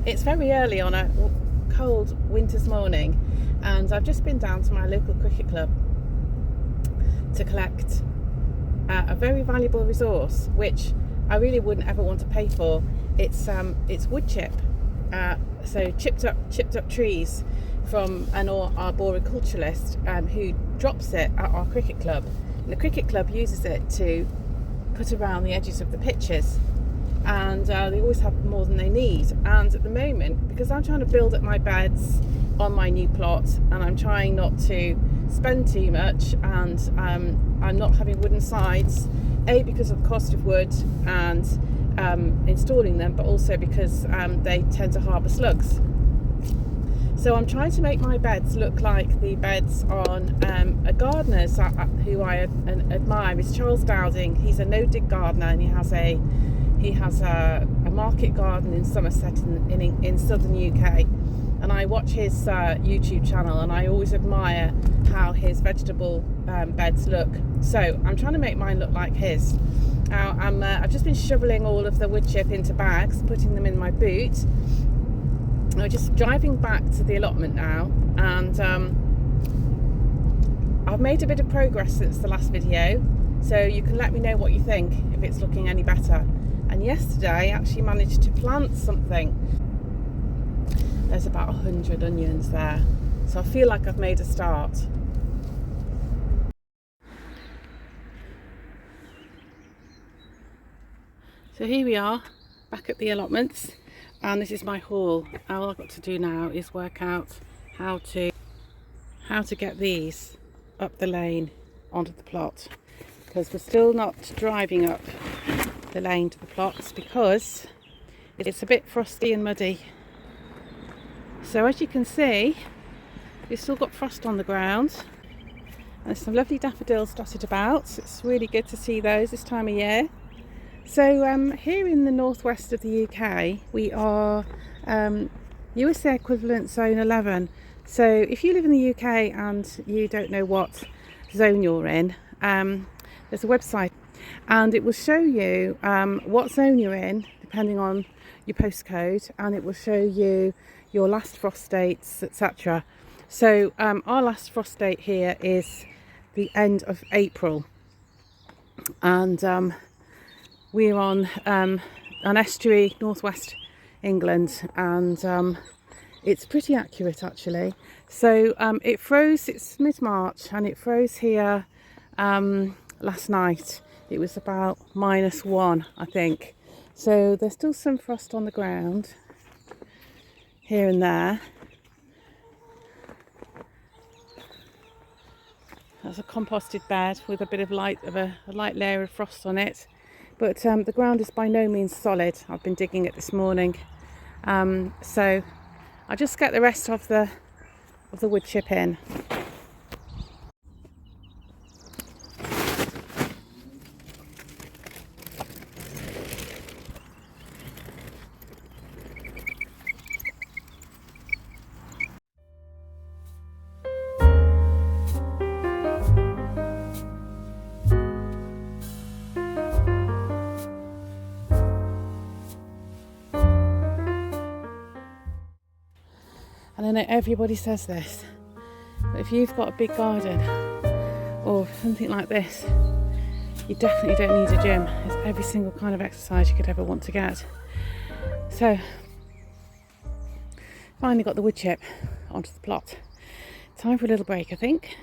It's very early on a cold winter's morning, and I've just been down to my local cricket club to collect a very valuable resource which I really wouldn't ever want to pay for. It's woodchip, so chipped up trees from an arboriculturalist who drops it at our cricket club. And the cricket club uses it to put around the edges of the pitches, and they always have more than they need. And at the moment, because I'm trying to build up my beds on my new plot, and I'm trying not to spend too much, and I'm not having wooden sides, because of the cost of wood and installing them, but also because they tend to harbour slugs. So I'm trying to make my beds look like the beds on a gardener's who I admire, is Charles Dowding. He's a no-dig gardener, and he has a market garden in Somerset in southern UK, and I watch his YouTube channel, and I always admire how his vegetable beds look. So I'm trying to make mine look like his. Now I've just been shoveling all of the wood chip into bags, putting them in my boot. I'm just driving back to the allotment now, and I've made a bit of progress since the last video, so you can let me know what you think, if it's looking any better. And yesterday I actually managed to plant something. There's about 100 onions there, so I feel like I've made a start. So here we are, back at the allotments, and this is my haul. All I've got to do now is work out how to get these up the lane onto the plot, because we're still not driving up the lane to the plots because it's a bit frosty and muddy. So as you can see, we've still got frost on the ground, and there's some lovely daffodils dotted about. It's really good to see those this time of year. So here in the northwest of the UK, we are USA equivalent zone 11. So if you live in the UK and you don't know what zone you're in, there's a website, and it will show you what zone you're in depending on your postcode, and it will show you your last frost dates, etc. So our last frost date here is the end of April, and we're on an estuary, northwest England, and it's pretty accurate actually. So it froze, it's mid-March, and it froze here last night. It was about -1, I think. So there's still some frost on the ground here and there. That's a composted bed with a bit of a light layer of frost on it. But the ground is by no means solid. I've been digging it this morning, so I'll just get the rest of the wood chip in. And I know everybody says this, but if you've got a big garden or something like this, you definitely don't need a gym. It's every single kind of exercise you could ever want to get. So, finally got the wood chip onto the plot. Time for a little break, I think.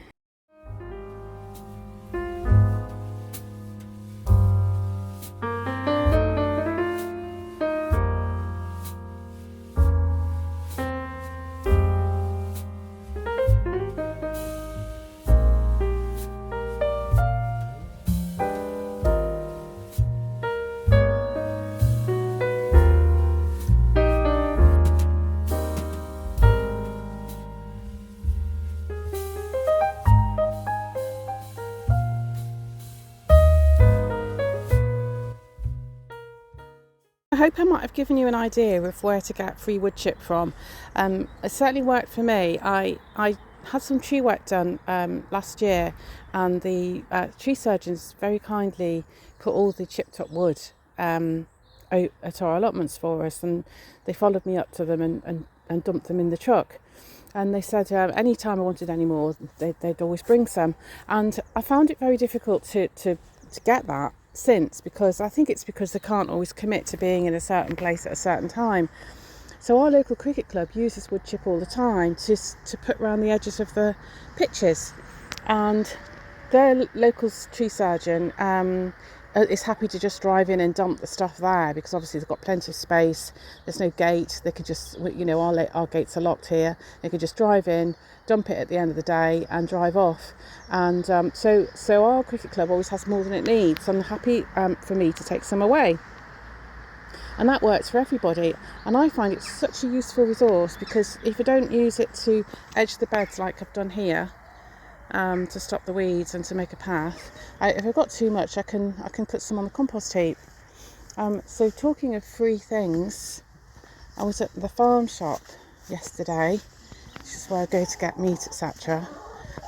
I hope I might have given you an idea of where to get free wood chip from. It certainly worked for me. I had some tree work done last year, and the tree surgeons very kindly put all the chipped up wood at our allotments for us, and they followed me up to them and dumped them in the truck. And they said any time I wanted any more, they'd always bring some. And I found it very difficult to get that since, because I think it's because they can't always commit to being in a certain place at a certain time. So our local cricket club uses woodchip all the time to put around the edges of the pitches, and their local tree surgeon is happy to just drive in and dump the stuff there, because obviously they've got plenty of space. There's no gate. They could just, our gates are locked here. They could just drive in, dump it at the end of the day, and drive off. And so our cricket club always has more than it needs. I'm happy for me to take some away. And that works for everybody. And I find it such a useful resource, because if I don't use it to edge the beds like I've done here, to stop the weeds and to make a path, if I've got too much, I can put some on the compost heap. So talking of free things, I was at the farm shop yesterday, which is where I go to get meat, etc.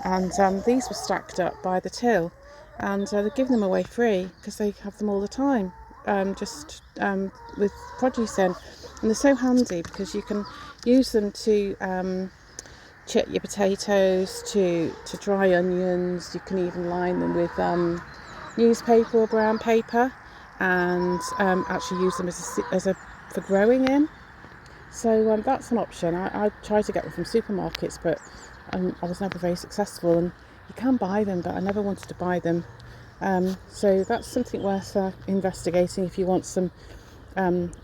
And these were stacked up by the till, and they're giving them away free because they have them all the time. With produce in, and they're so handy because you can use them to chip your potatoes, to dry onions. You can even line them with newspaper or brown paper, and actually use them for growing in. So that's an option. I tried to get them from supermarkets, but I was never very successful. And you can buy them, but I never wanted to buy them. So that's something worth investigating if you want some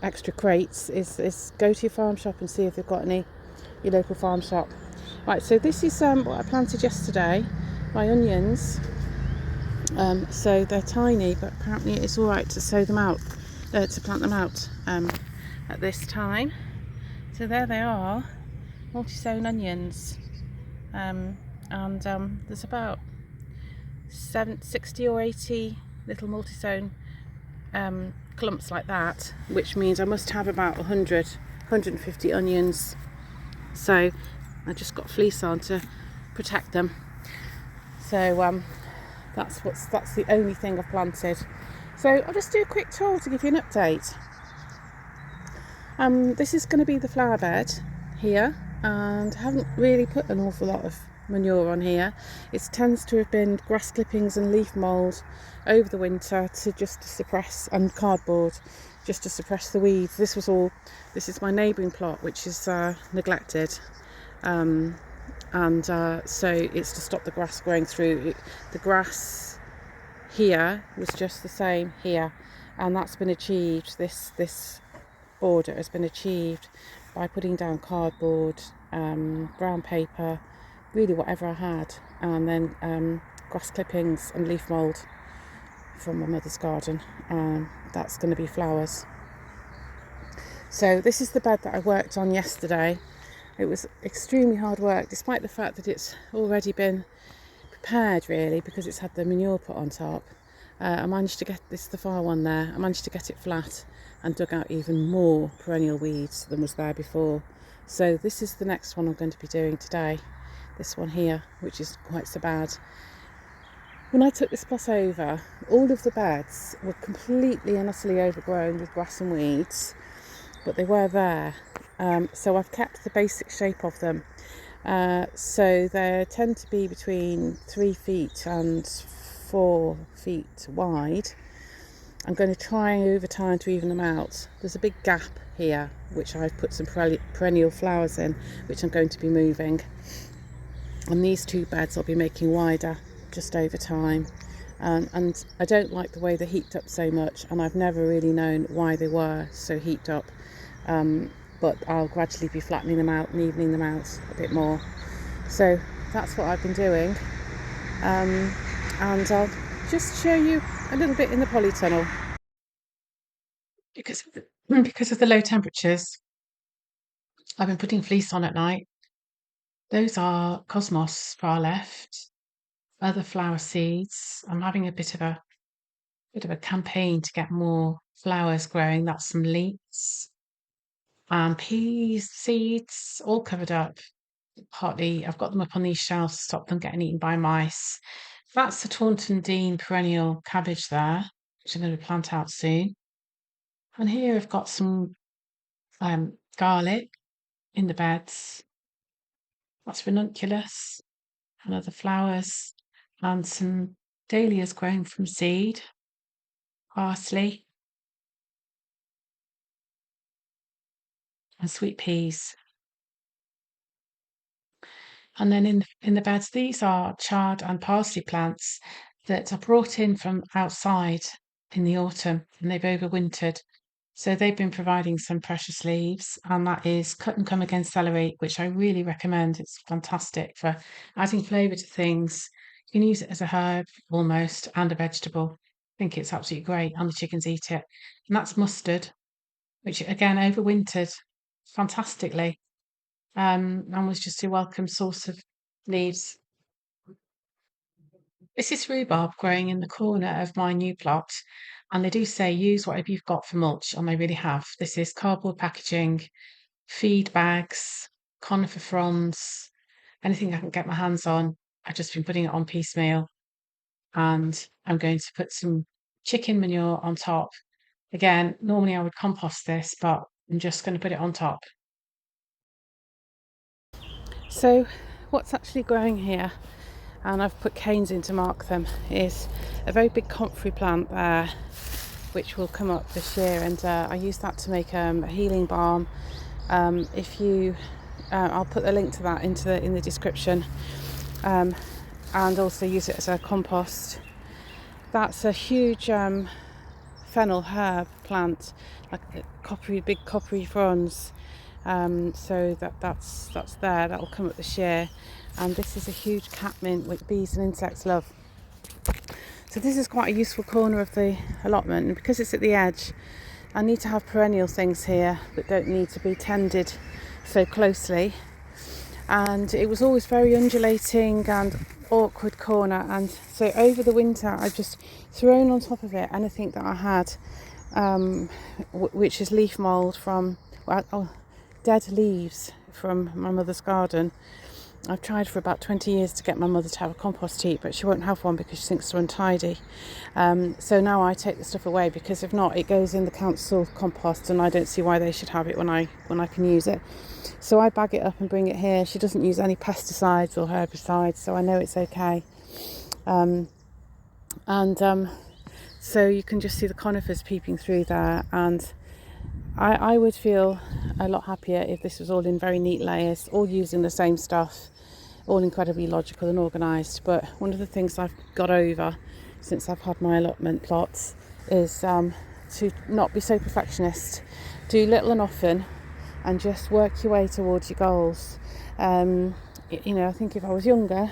extra crates, is go to your farm shop and see if they've got any, your local farm shop. Right, so this is what I planted yesterday, my onions. So they're tiny, but apparently it's all right to sow them out, to plant them out at this time. So there they are, multi-sown onions, and there's about 60 or 80 little multi-sown clumps like that, which means I must have about 150 onions. So I just got fleece on to protect them. So that's the only thing I've planted. So I'll just do a quick tour to give you an update. This is going to be the flower bed here, and I haven't really put an awful lot of manure on here. It tends to have been grass clippings and leaf mould over the winter to suppress, and cardboard just to suppress the weeds. This is my neighbouring plot, which is neglected, so it's to stop the grass growing through. The grass here was just the same here, and that's been achieved. This border has been achieved by putting down cardboard, brown paper, really whatever I had, and then grass clippings and leaf mould from my mother's garden. That's going to be flowers. So this is the bed that I worked on yesterday. It was extremely hard work, despite the fact that it's already been prepared, really, because it's had the manure put on top. I managed to get this, the far one there, I managed to get it flat and dug out even more perennial weeds than was there before. So this is the next one I'm going to be doing today, this one here, which is quite so bad. When I took this plot over, all of the beds were completely and utterly overgrown with grass and weeds, but they were there. So I've kept the basic shape of them. So they tend to be between 3 feet and 4 feet wide. I'm going to try over time to even them out. There's a big gap here, which I've put some perennial flowers in, which I'm going to be moving. And these two beds I'll be making wider just over time. And I don't like the way they're heaped up so much, and I've never really known why they were so heaped up. But I'll gradually be flattening them out and evening them out a bit more. So that's what I've been doing. And I'll just show you a little bit in the polytunnel. Because of the low temperatures, I've been putting fleece on at night. Those are cosmos far left, other flower seeds. I'm having a bit of a campaign to get more flowers growing. That's some leeks, peas seeds, all covered up. Partly, I've got them up on these shelves to stop them getting eaten by mice. That's the Taunton Dean perennial cabbage there, which I'm going to plant out soon. And here I've got some garlic in the beds. That's ranunculus and other flowers, and some dahlias growing from seed, parsley, and sweet peas. And then in the beds, these are chard and parsley plants that are brought in from outside in the autumn, and they've overwintered. So they've been providing some precious leaves, and that is cut and come against celery, which I really recommend. It's fantastic for adding flavour to things. You can use it as a herb almost and a vegetable. I think it's absolutely great, and the chickens eat it. And that's mustard, which again overwintered fantastically, and was just a welcome source of leaves. This is rhubarb growing in the corner of my new plot, and they do say use whatever you've got for mulch, and they really have. This is cardboard packaging, feed bags, conifer fronds, anything I can get my hands on. I've just been putting it on piecemeal, and I'm going to put some chicken manure on top. Again, normally I would compost this, but I'm just going to put it on top. So what's actually growing here, and I've put canes in to mark them, is a very big comfrey plant there, which will come up this year, and I use that to make a healing balm. If you I'll put the link to that in the description, and also use it as a compost. That's a huge fennel herb plant, like big coppery fronds. So that's there. That will come up this year. And this is a huge catmint which bees and insects love. So this is quite a useful corner of the allotment, and because it's at the edge, I need to have perennial things here that don't need to be tended so closely. And it was always very undulating and awkward corner, and so over the winter I've just thrown on top of it anything that I had, which is leaf mould from dead leaves from my mother's garden. I've tried for about 20 years to get my mother to have a compost heap, but she won't have one because she thinks they're untidy. So now I take the stuff away, because if not, it goes in the council compost, and I don't see why they should have it when I can use it. So I bag it up and bring it here. She doesn't use any pesticides or herbicides, so I know it's okay. So you can just see the conifers peeping through there, and I would feel a lot happier if this was all in very neat layers, all using the same stuff, all incredibly logical and organised. But one of the things I've got over since I've had my allotment plots is to not be so perfectionist. Do little and often, and just work your way towards your goals. I think if I was younger,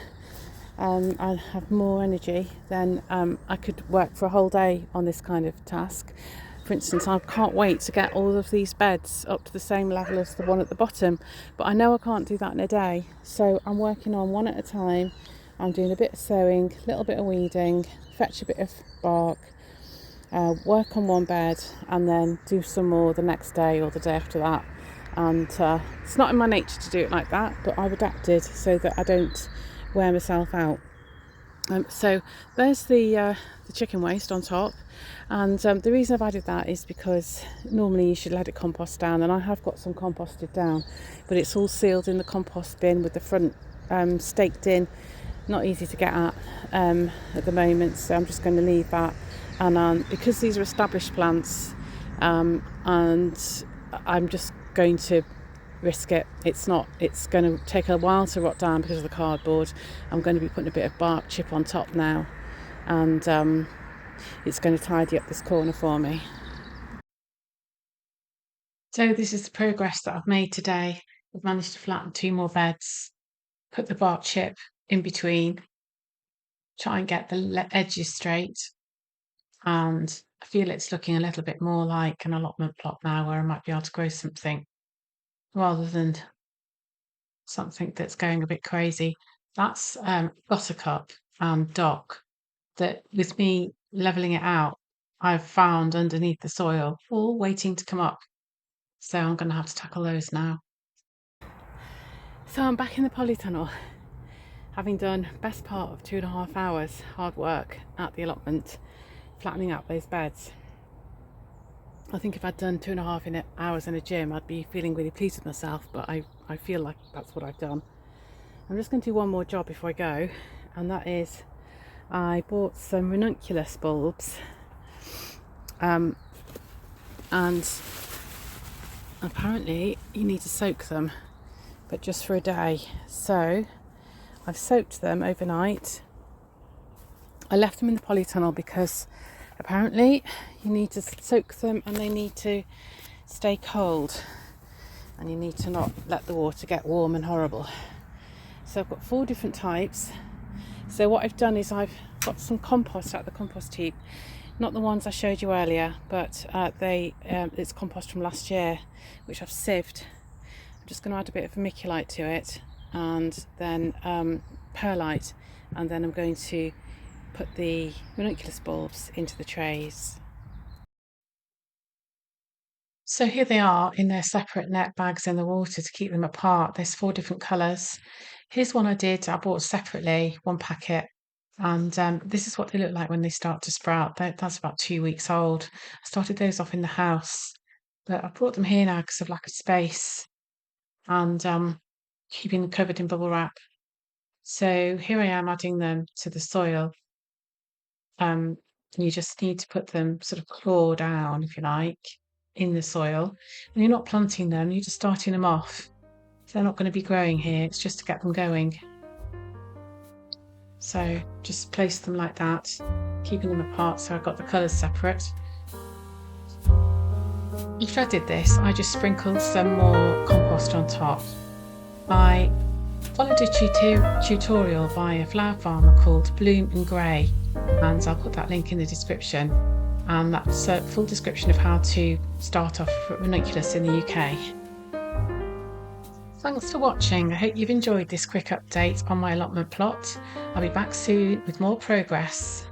I'd have more energy, then I could work for a whole day on this kind of task. For instance, I can't wait to get all of these beds up to the same level as the one at the bottom, but I know I can't do that in a day, so I'm working on one at a time. I'm doing a bit of sowing, a little bit of weeding, fetch a bit of bark, work on one bed, and then do some more the next day or the day after that. And it's not in my nature to do it like that, but I've adapted so that I don't wear myself out. So there's the chicken waste on top, and the reason I've added that is because normally you should let it compost down, and I have got some composted down, but it's all sealed in the compost bin with the front staked in. Not easy to get at the moment, so I'm just going to leave that. And because these are established plants, and I'm just going to risk it. It's going to take a while to rot down because of the cardboard. I'm going to be putting a bit of bark chip on top now, and it's going to tidy up this corner for me. So this is the progress that I've made today. I've managed to flatten 2 more beds, put the bark chip in between, try and get the edges straight, and I feel it's looking a little bit more like an allotment plot now, where I might be able to grow something rather than something that's going a bit crazy. That's buttercup and dock that, with me levelling it out, I've found underneath the soil, all waiting to come up. So I'm going to have to tackle those now. So I'm back in the polytunnel, having done best part of 2.5 hours hard work at the allotment, flattening out those beds. I think if I'd done 2.5 hours in a gym, I'd be feeling really pleased with myself, but I feel like that's what I've done. I'm just going to do one more job before I go, and that is I bought some ranunculus bulbs, and apparently you need to soak them, but just for a day. So I've soaked them overnight. I left them in the polytunnel because apparently you need to soak them and they need to stay cold, and you need to not let the water get warm and horrible. So I've got 4 different types. So what I've done is I've got some compost out of the compost heap, not the ones I showed you earlier, but it's compost from last year, which I've sieved. I'm just going to add a bit of vermiculite to it, and then perlite, and then I'm going to put the ranunculus bulbs into the trays. So here they are in their separate net bags in the water to keep them apart. There's 4 different colours. Here's one I bought separately, 1 packet. And this is what they look like when they start to sprout. That's about 2 weeks old. I started those off in the house, but I brought them here now because of lack of space and keeping them covered in bubble wrap. So here I am adding them to the soil. You just need to put them sort of claw down, if you like, in the soil. And you're not planting them, you're just starting them off. They're not going to be growing here, it's just to get them going. So just place them like that, keeping them apart so I've got the colours separate. After I did this, I just sprinkled some more compost on top. I followed a tutorial by a flower farmer called Bloom and Grey, and I'll put that link in the description. And that's a full description of how to start off ranunculus in the UK. Thanks for watching. I hope you've enjoyed this quick update on my allotment plot. I'll be back soon with more progress.